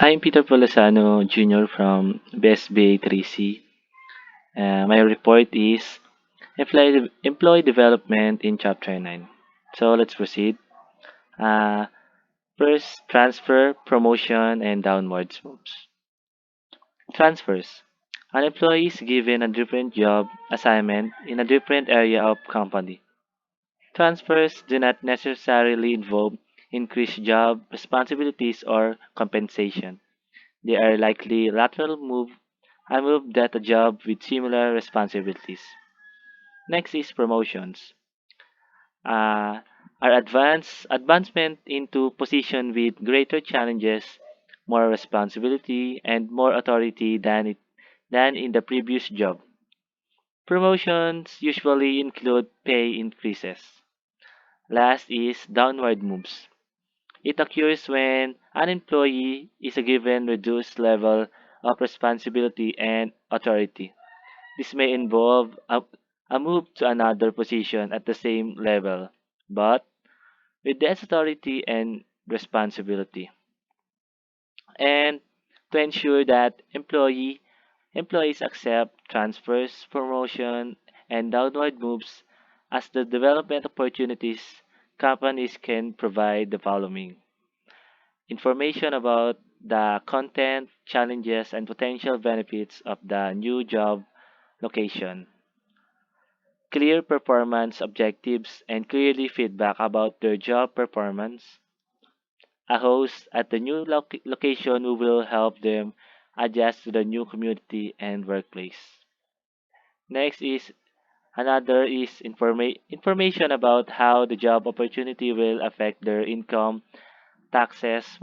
I'm Peter Polasano Jr. from BSBA 3C. My report is employee development in Chapter 9. So let's proceed. Uh, First, transfer, promotion, and downwards moves. Transfers. An employee is given a different job assignment in a different area of company. Transfers do not necessarily involve increased job responsibilities or compensation. They are likely lateral move, a move that a job with similar responsibilities. Next is promotions. Uh, are advancement into position with greater challenges, more responsibility, and more authority than in the previous job. Promotions usually include pay increases. Last is downward moves. It occurs when an employee is given reduced level of responsibility and authority. This may involve a move to another position at the same level, but with less authority and responsibility. And to ensure that employees accept transfers, promotion, and downward moves as the development opportunities, companies can provide the following information about the content, challenges, and potential benefits of the new job location, clear performance objectives, and clearly feedback about their job performance, a host at the new location who will help them adjust to the new community and workplace. Next is another is information about how the job opportunity will affect their income, taxes,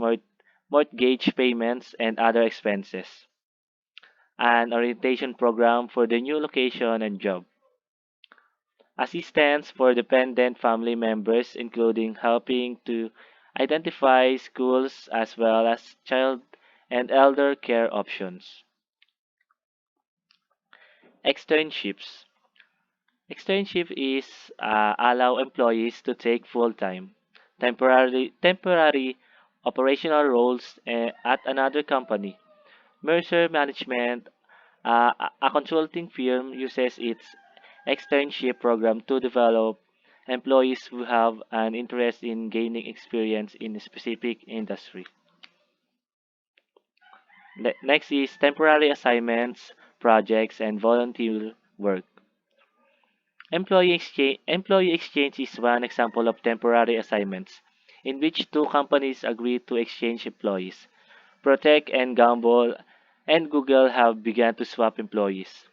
mortgage payments, and other expenses. An orientation program for the new location and job. Assistance for dependent family members, including helping to identify schools as well as child and elder care options. Externships. Externship is allow employees to take full-time, temporary operational roles at another company. Mercer Management, a consulting firm, uses its externship program to develop employees who have an interest in gaining experience in a specific industry. Next is temporary assignments, projects, and volunteer work. Employee exchange is one example of temporary assignments in which two companies agree to exchange employees. Protect and Gamble and Google have begun to swap employees.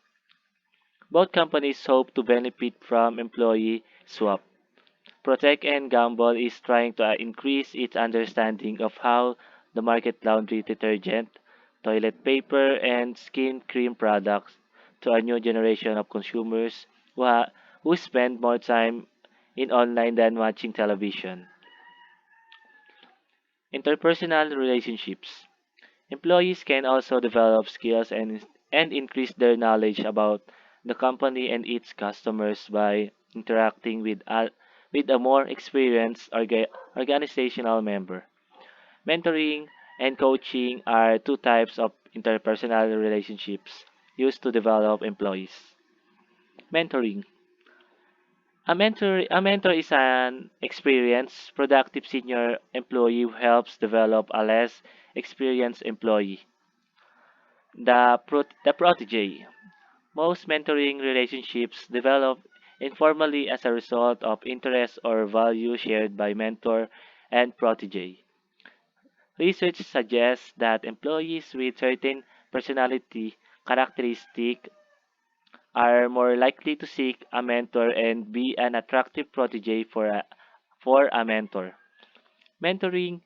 Both companies hope to benefit from employee swap. Protect and Gamble is trying to increase its understanding of how the market laundry detergent, toilet paper, and skin cream products to a new generation of consumers who spend more time in online than watching television. Interpersonal relationships. Employees can also develop skills and increase their knowledge about the company and its customers by interacting with a more experienced organizational member. Mentoring and coaching are two types of interpersonal relationships used to develop employees. Mentoring. A mentor is an experienced, productive senior employee who helps develop a less experienced employee. The protege. Most mentoring relationships develop informally as a result of interest or value shared by mentor and protege. Research suggests that employees with certain personality characteristics are more likely to seek a mentor and be an attractive protege for a mentor. Mentoring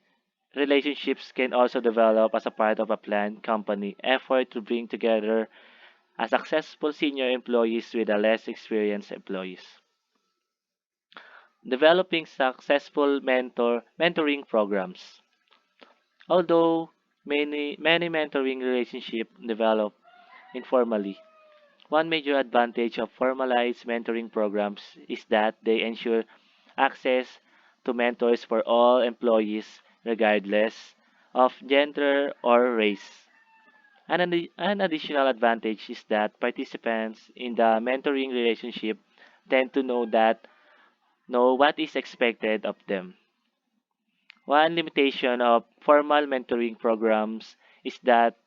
relationships can also develop as a part of a planned company effort to bring together a successful senior employees with a less experienced employees. Developing successful mentoring programs. Although many mentoring relationships develop informally, one major advantage of formalized mentoring programs is that they ensure access to mentors for all employees regardless of gender or race. An additional advantage is that participants in the mentoring relationship tend to know what is expected of them. One limitation of formal mentoring programs is that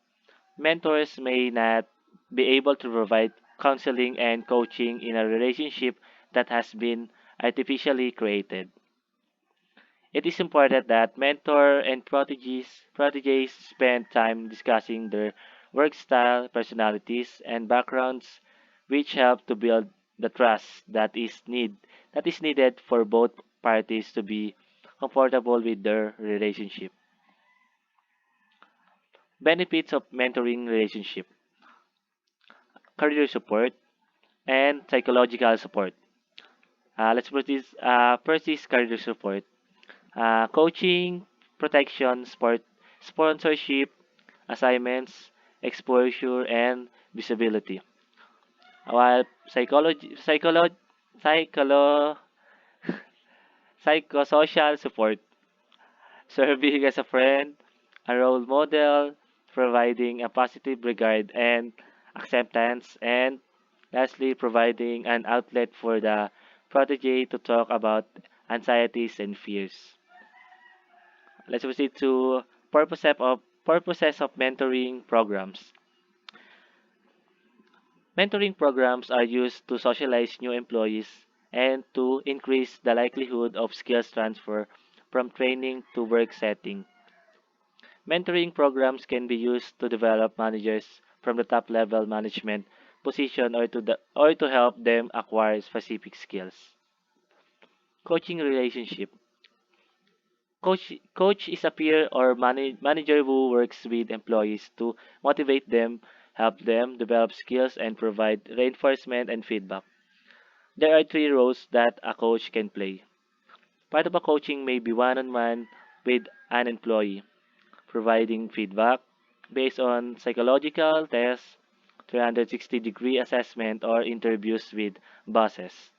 mentors may not be able to provide counseling and coaching in a relationship that has been artificially created. It is important that mentor and proteges spend time discussing their work style, personalities, and backgrounds, which help to build the trust that is needed for both parties to be comfortable with their relationship. Benefits of mentoring relationship: career support and psychological support. Let's put this first is career support. Coaching, protection, sponsorship, assignments, exposure, and visibility. While psycholo, psychosocial support, serving as a friend, a role model, providing a positive regard and acceptance, and lastly, providing an outlet for the protege to talk about anxieties and fears. Let's proceed to purposes of mentoring programs. Mentoring programs are used to socialize new employees and to increase the likelihood of skills transfer from training to work setting. Mentoring programs can be used to develop managers from the top level management position or to help them acquire specific skills. Coaching relationship. Coach is a peer or manager who works with employees to motivate them, help them develop skills, and provide reinforcement and feedback. There are three roles that a coach can play. Part of a coaching may be one-on-one with an employee, providing feedback based on psychological tests, 360-degree assessment, or interviews with bosses,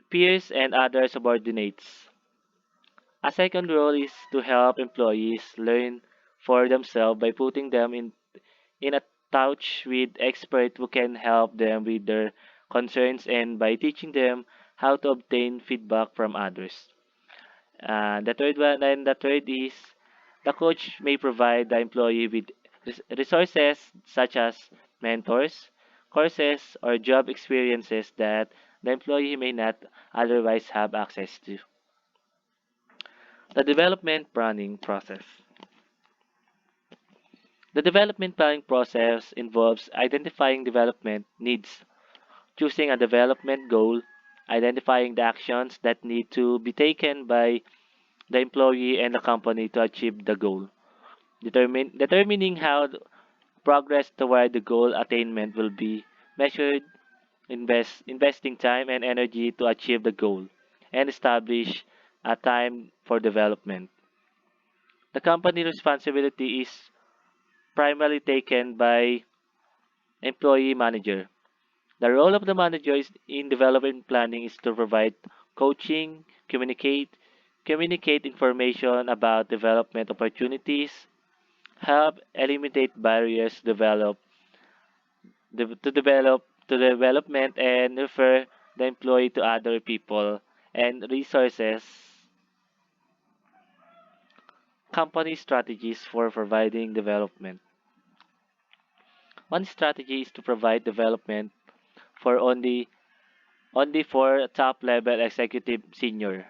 peers, and other subordinates. A second role is to help employees learn for themselves by putting them in a touch with experts who can help them with their concerns and by teaching them how to obtain feedback from others. The third is the coach may provide the employee with resources such as mentors, courses, or job experiences that the employee may not otherwise have access to. The development planning process. The development planning process involves identifying development needs, choosing a development goal, identifying the actions that need to be taken by the employee and the company to achieve the goal, determining how progress toward the goal attainment will be measured, investing time and energy to achieve the goal, and establish a time for development. The company responsibility is primarily taken by employee manager. The role of the manager in development planning is to provide coaching, communicate information about development opportunities, help eliminate barriers to development, and refer the employee to other people and resources. Company strategies for providing development. One strategy is to provide development for only for top level executive senior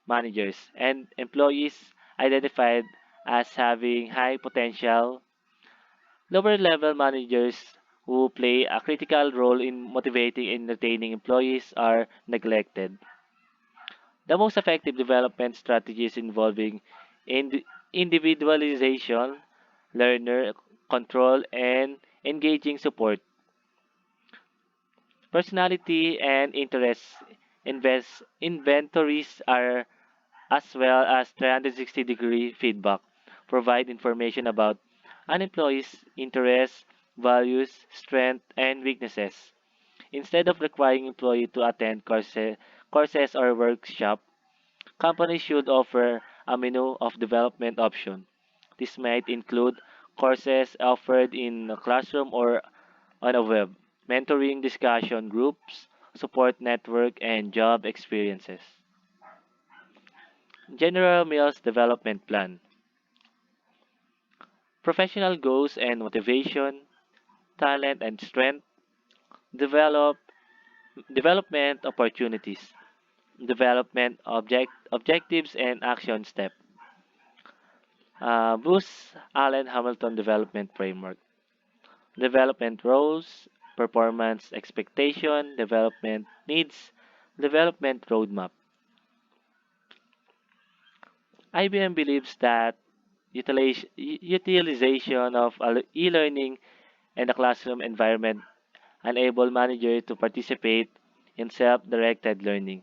managers and employees identified as having high potential. Lower level managers who play a critical role in motivating and retaining employees are neglected. The most effective development strategies involving individualization, learner control, and engaging support, personality, and interests. Inventories are as well as 360-degree feedback. Provide information about an employee's interests, values, strengths, and weaknesses. Instead of requiring employee to attend courses or workshop, companies should offer a menu of development options. This might include courses offered in a classroom or on a web, mentoring discussion groups, support network, and job experiences. General Mills Development Plan. Professional goals and motivation, talent and strength, develop development opportunities, objectives and action step. Boost Allen Hamilton Development Framework. Development roles, performance expectation, development needs, development roadmap. IBM believes that utilization of e-learning and the classroom environment enable managers to participate in self-directed learning,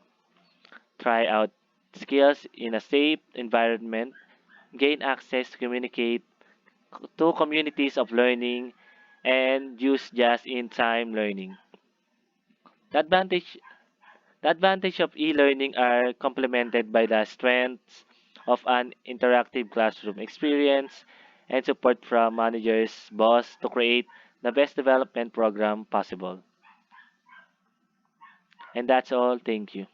try out skills in a safe environment, gain access to communicate to communities of learning, and use just-in-time learning. The advantage, the advantage of e-learning are complemented by the strengths of an interactive classroom experience and support from managers, boss to create the best development program possible. And that's all. Thank you.